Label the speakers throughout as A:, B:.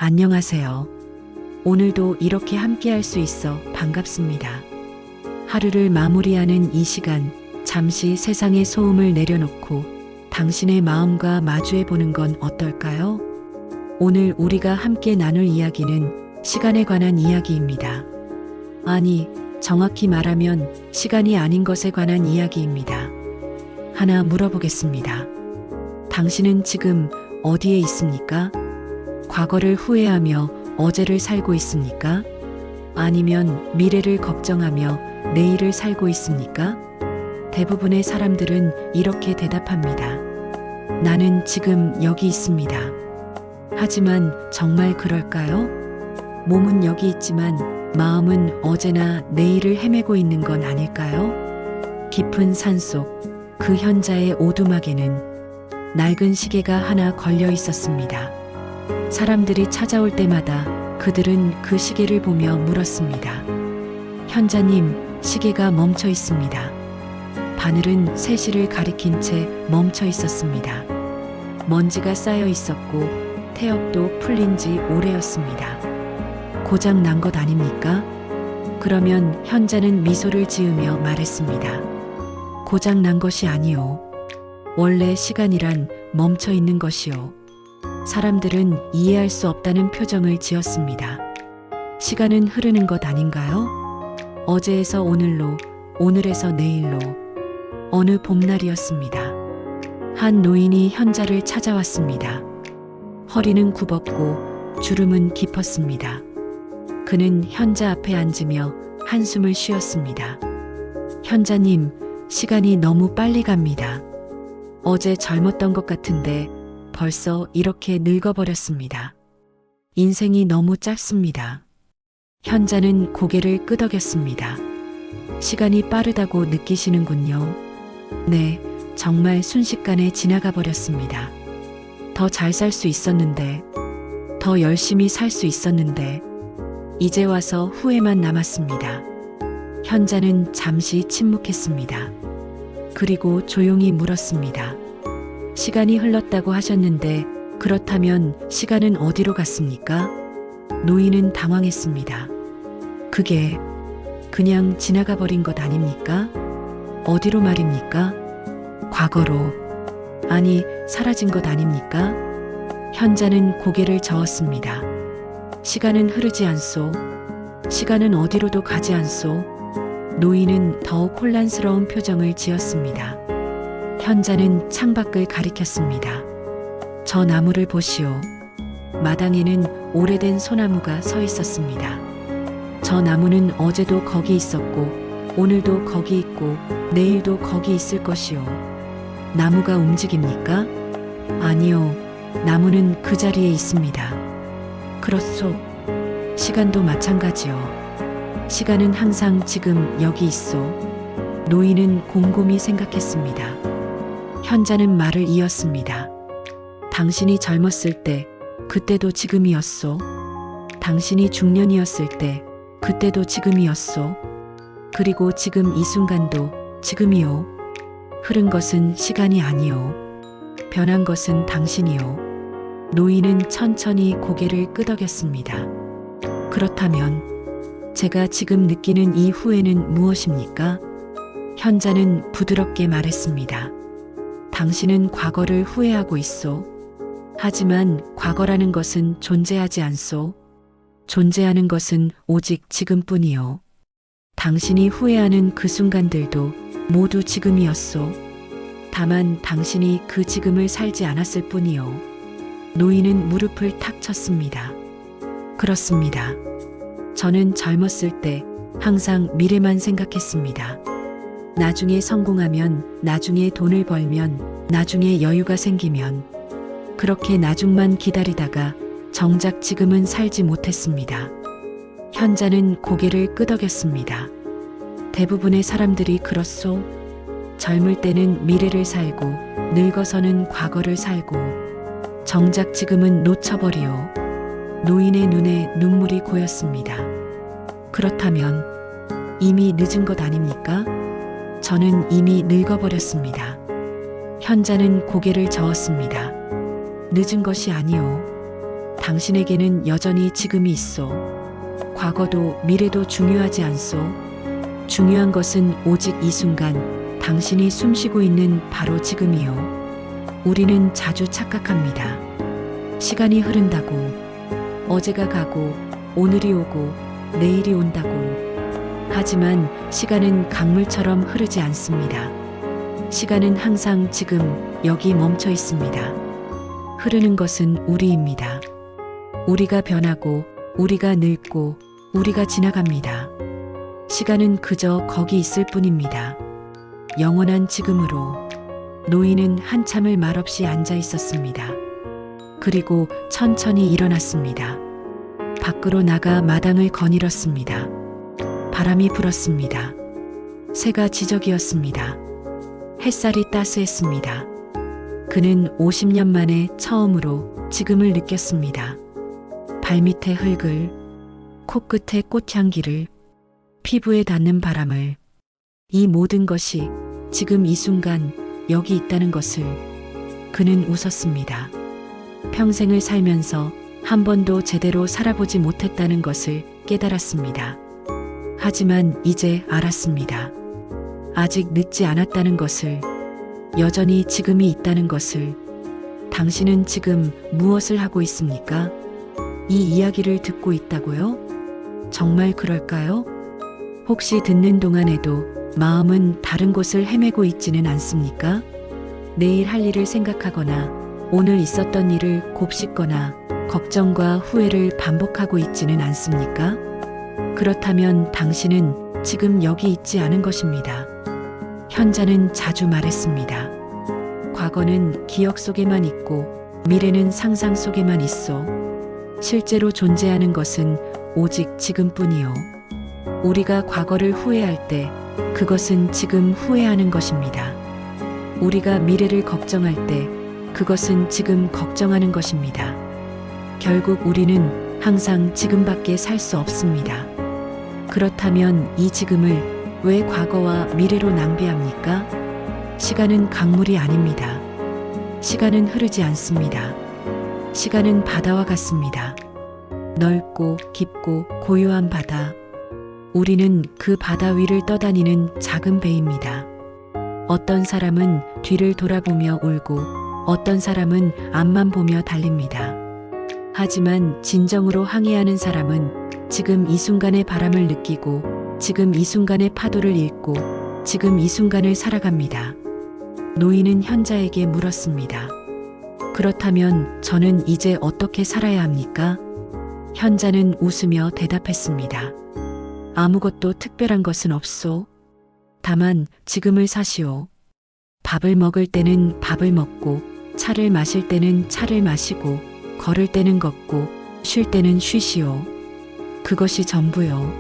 A: 안녕하세요. 오늘도 이렇게 함께할 수 있어 반갑습니다. 하루를 마무리하는 이 시간, 잠시 세상의 소음을 내려놓고 당신의 마음과 마주해 보는 건 어떨까요? 오늘 우리가 함께 나눌 이야기는 시간에 관한 이야기입니다. 아니, 정확히 말하면 시간이 아닌 것에 관한 이야기입니다. 하나 물어보겠습니다. 당신은 지금 어디에 있습니까? 과거를 후회하며 어제를 살고 있습니까? 아니면 미래를 걱정하며 내일을 살고 있습니까? 대부분의 사람들은 이렇게 대답합니다. 나는 지금 여기 있습니다. 하지만 정말 그럴까요? 몸은 여기 있지만 마음은 어제나 내일을 헤매고 있는 건 아닐까요? 깊은 산속 그 현자의 오두막에는 낡은 시계가 하나 걸려 있었습니다. 사람들이 찾아올 때마다 그들은 그 시계를 보며 물었습니다. 현자님, 시계가 멈춰 있습니다. 바늘은 3시를 가리킨 채 멈춰 있었습니다. 먼지가 쌓여 있었고 태엽도 풀린 지 오래였습니다. 고장 난 것 아닙니까? 그러면 현자는 미소를 지으며 말했습니다. 고장 난 것이 아니오. 원래 시간이란 멈춰 있는 것이오. 사람들은 이해할 수 없다는 표정을 지었습니다. 시간은 흐르는 것 아닌가요? 어제에서 오늘로, 오늘에서 내일로. 어느 봄날이었습니다. 한 노인이 현자를 찾아왔습니다. 허리는 굽었고 주름은 깊었습니다. 그는 현자 앞에 앉으며 한숨을 쉬었습니다. 현자님, 시간이 너무 빨리 갑니다. 어제 젊었던 것 같은데 벌써 이렇게 늙어버렸습니다. 인생이 너무 짧습니다. 현자는 고개를 끄덕였습니다. 시간이 빠르다고 느끼시는군요. 네, 정말 순식간에 지나가 버렸습니다. 더 잘 살 수 있었는데, 더 열심히 살 수 있었는데, 이제 와서 후회만 남았습니다. 현자는 잠시 침묵했습니다. 그리고 조용히 물었습니다. 시간이 흘렀다고 하셨는데 그렇다면 시간은 어디로 갔습니까? 노인은 당황했습니다. 그게 그냥 지나가 버린 것 아닙니까? 어디로 말입니까? 과거로. 아니, 사라진 것 아닙니까? 현자는 고개를 저었습니다. 시간은 흐르지 않소. 시간은 어디로도 가지 않소. 노인은 더욱 혼란스러운 표정을 지었습니다. 현자는 창밖을 가리켰습니다. 저 나무를 보시오. 마당에는 오래된 소나무가 서 있었습니다. 저 나무는 어제도 거기 있었고, 오늘도 거기 있고, 내일도 거기 있을 것이오. 나무가 움직입니까? 아니요. 나무는 그 자리에 있습니다. 그렇소. 시간도 마찬가지요. 시간은 항상 지금 여기 있소. 노인은 곰곰이 생각했습니다. 현자는 말을 이었습니다. 당신이 젊었을 때, 그때도 지금이었소. 당신이 중년이었을 때, 그때도 지금이었소. 그리고 지금 이 순간도 지금이요. 흐른 것은 시간이 아니요. 변한 것은 당신이요. 노인은 천천히 고개를 끄덕였습니다. 그렇다면 제가 지금 느끼는 이 후회는 무엇입니까? 현자는 부드럽게 말했습니다. 당신은 과거를 후회하고 있소. 하지만 과거라는 것은 존재하지 않소. 존재하는 것은 오직 지금뿐이요. 당신이 후회하는 그 순간들도 모두 지금이었소. 다만 당신이 그 지금을 살지 않았을 뿐이요. 노인은 무릎을 탁 쳤습니다. 그렇습니다. 저는 젊었을 때 항상 미래만 생각했습니다. 나중에 성공하면, 나중에 돈을 벌면, 나중에 여유가 생기면, 그렇게 나중만 기다리다가 정작 지금은 살지 못했습니다. 현자는 고개를 끄덕였습니다. 대부분의 사람들이 그렇소. 젊을 때는 미래를 살고, 늙어서는 과거를 살고, 정작 지금은 놓쳐버리오. 노인의 눈에 눈물이 고였습니다. 그렇다면 이미 늦은 것 아닙니까? 저는 이미 늙어버렸습니다. 현자는 고개를 저었습니다. 늦은 것이 아니오. 당신에게는 여전히 지금이 있소. 과거도 미래도 중요하지 않소. 중요한 것은 오직 이 순간, 당신이 숨쉬고 있는 바로 지금이요. 우리는 자주 착각합니다. 시간이 흐른다고, 어제가 가고, 오늘이 오고, 내일이 온다고. 하지만 시간은 강물처럼 흐르지 않습니다. 시간은 항상 지금 여기 멈춰 있습니다. 흐르는 것은 우리입니다. 우리가 변하고, 우리가 늙고, 우리가 지나갑니다. 시간은 그저 거기 있을 뿐입니다. 영원한 지금으로. 노인은 한참을 말없이 앉아 있었습니다. 그리고 천천히 일어났습니다. 밖으로 나가 마당을 거닐었습니다. 바람이 불었습니다. 새가 지저귀었습니다. 햇살이 따스했습니다. 그는 50년 만에 처음으로 지금을 느꼈습니다. 발밑의 흙을, 코끝의 꽃향기를, 피부에 닿는 바람을, 이 모든 것이 지금 이 순간 여기 있다는 것을. 그는 웃었습니다. 평생을 살면서 한 번도 제대로 살아보지 못했다는 것을 깨달았습니다. 하지만 이제 알았습니다. 아직 늦지 않았다는 것을, 여전히 지금이 있다는 것을. 당신은 지금 무엇을 하고 있습니까? 이 이야기를 듣고 있다고요? 정말 그럴까요? 혹시 듣는 동안에도 마음은 다른 곳을 헤매고 있지는 않습니까? 내일 할 일을 생각하거나 오늘 있었던 일을 곱씹거나 걱정과 후회를 반복하고 있지는 않습니까? 그렇다면 당신은 지금 여기 있지 않은 것입니다. 현자는 자주 말했습니다. 과거는 기억 속에만 있고 미래는 상상 속에만 있어. 실제로 존재하는 것은 오직 지금뿐이요. 우리가 과거를 후회할 때 그것은 지금 후회하는 것입니다. 우리가 미래를 걱정할 때 그것은 지금 걱정하는 것입니다. 결국 우리는 항상 지금밖에 살 수 없습니다. 그렇다면 이 지금을 왜 과거와 미래로 낭비합니까? 시간은 강물이 아닙니다. 시간은 흐르지 않습니다. 시간은 바다와 같습니다. 넓고 깊고 고요한 바다. 우리는 그 바다 위를 떠다니는 작은 배입니다. 어떤 사람은 뒤를 돌아보며 울고 어떤 사람은 앞만 보며 달립니다. 하지만 진정으로 항해하는 사람은 지금 이 순간의 바람을 느끼고 지금 이 순간의 파도를 읽고 지금 이 순간을 살아갑니다. 노인은 현자에게 물었습니다. 그렇다면 저는 이제 어떻게 살아야 합니까? 현자는 웃으며 대답했습니다. 아무것도 특별한 것은 없소. 다만 지금을 사시오. 밥을 먹을 때는 밥을 먹고 차를 마실 때는 차를 마시고 걸을 때는 걷고 쉴 때는 쉬시오. 그것이 전부요.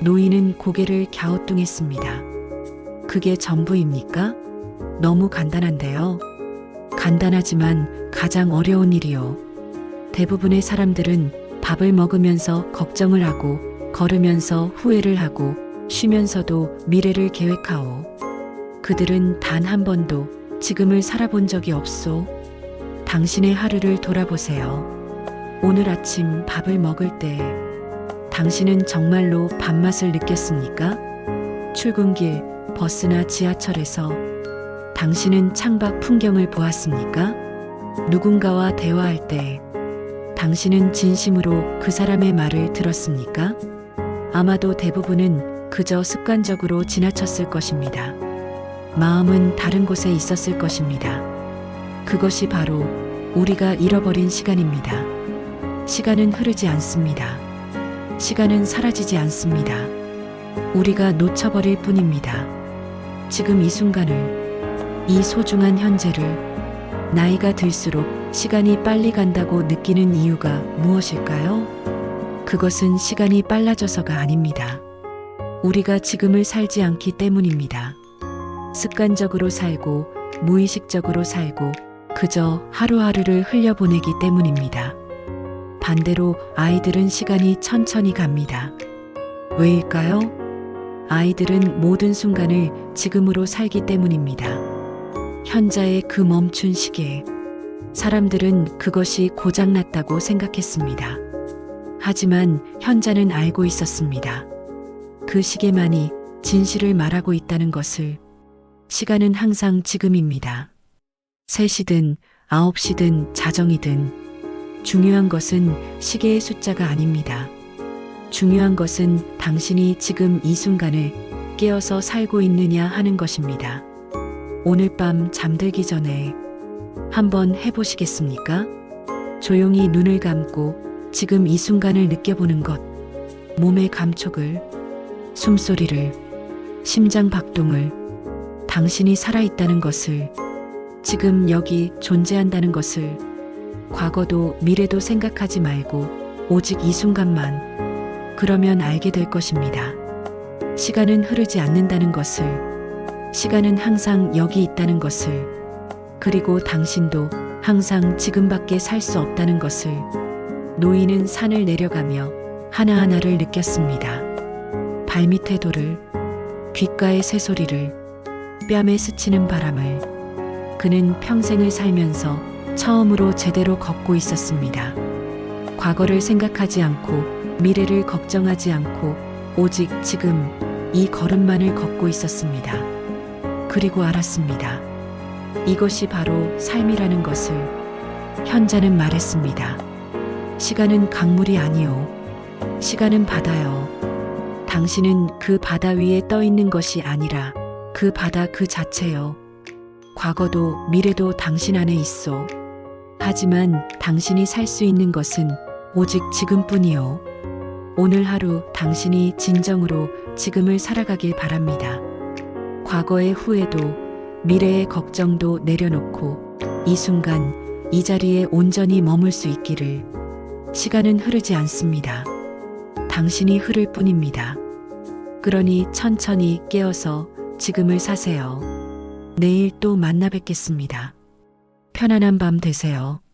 A: 노인은 고개를 갸우뚱했습니다. 그게 전부입니까? 너무 간단한데요. 간단하지만 가장 어려운 일이요. 대부분의 사람들은 밥을 먹으면서 걱정을 하고 걸으면서 후회를 하고 쉬면서도 미래를 계획하오. 그들은 단 한 번도 지금을 살아본 적이 없소. 당신의 하루를 돌아보세요. 오늘 아침 밥을 먹을 때 당신은 정말로 밥맛을 느꼈습니까? 출근길, 버스나 지하철에서 당신은 창밖 풍경을 보았습니까? 누군가와 대화할 때 당신은 진심으로 그 사람의 말을 들었습니까? 아마도 대부분은 그저 습관적으로 지나쳤을 것입니다. 마음은 다른 곳에 있었을 것입니다. 그것이 바로 우리가 잃어버린 시간입니다. 시간은 흐르지 않습니다. 시간은 사라지지 않습니다. 우리가 놓쳐버릴 뿐입니다. 지금 이 순간을, 이 소중한 현재를 나이가 들수록 시간이 빨리 간다고 느끼는 이유가 무엇일까요? 그것은 시간이 빨라져서가 아닙니다. 우리가 지금을 살지 않기 때문입니다. 습관적으로 살고 무의식적으로 살고 그저 하루하루를 흘려보내기 때문입니다. 반대로 아이들은 시간이 천천히 갑니다. 왜일까요? 아이들은 모든 순간을 지금으로 살기 때문입니다. 현자의 그 멈춘 시계, 사람들은 그것이 고장났다고 생각했습니다. 하지만 현자는 알고 있었습니다. 그 시계만이 진실을 말하고 있다는 것을. 시간은 항상 지금입니다. 3시든 9시든 자정이든 중요한 것은 시계의 숫자가 아닙니다. 중요한 것은 당신이 지금 이 순간을 깨어서 살고 있느냐 하는 것입니다. 오늘 밤 잠들기 전에 한번 해보시겠습니까? 조용히 눈을 감고 지금 이 순간을 느껴보는 것. 몸의 감촉을, 숨소리를, 심장 박동을, 당신이 살아있다는 것을, 지금 여기 존재한다는 것을. 과거도 미래도 생각하지 말고 오직 이 순간만. 그러면 알게 될 것입니다. 시간은 흐르지 않는다는 것을, 시간은 항상 여기 있다는 것을, 그리고 당신도 항상 지금밖에 살 수 없다는 것을. 노인은 산을 내려가며 하나하나를 느꼈습니다. 발밑의 돌을, 귓가의 새소리를, 뺨에 스치는 바람을. 그는 평생을 살면서 처음으로 제대로 걷고 있었습니다. 과거를 생각하지 않고 미래를 걱정하지 않고 오직 지금 이 걸음만을 걷고 있었습니다. 그리고 알았습니다. 이것이 바로 삶이라는 것을. 현자는 말했습니다. 시간은 강물이 아니요. 시간은 바다요. 당신은 그 바다 위에 떠 있는 것이 아니라 그 바다 그 자체요. 과거도 미래도 당신 안에 있어. 하지만 당신이 살 수 있는 것은 오직 지금뿐이요. 오늘 하루 당신이 진정으로 지금을 살아가길 바랍니다. 과거의 후회도 미래의 걱정도 내려놓고 이 순간 이 자리에 온전히 머물 수 있기를. 시간은 흐르지 않습니다. 당신이 흐를 뿐입니다. 그러니 천천히 깨어서 지금을 사세요. 내일 또 만나 뵙겠습니다. 편안한 밤 되세요.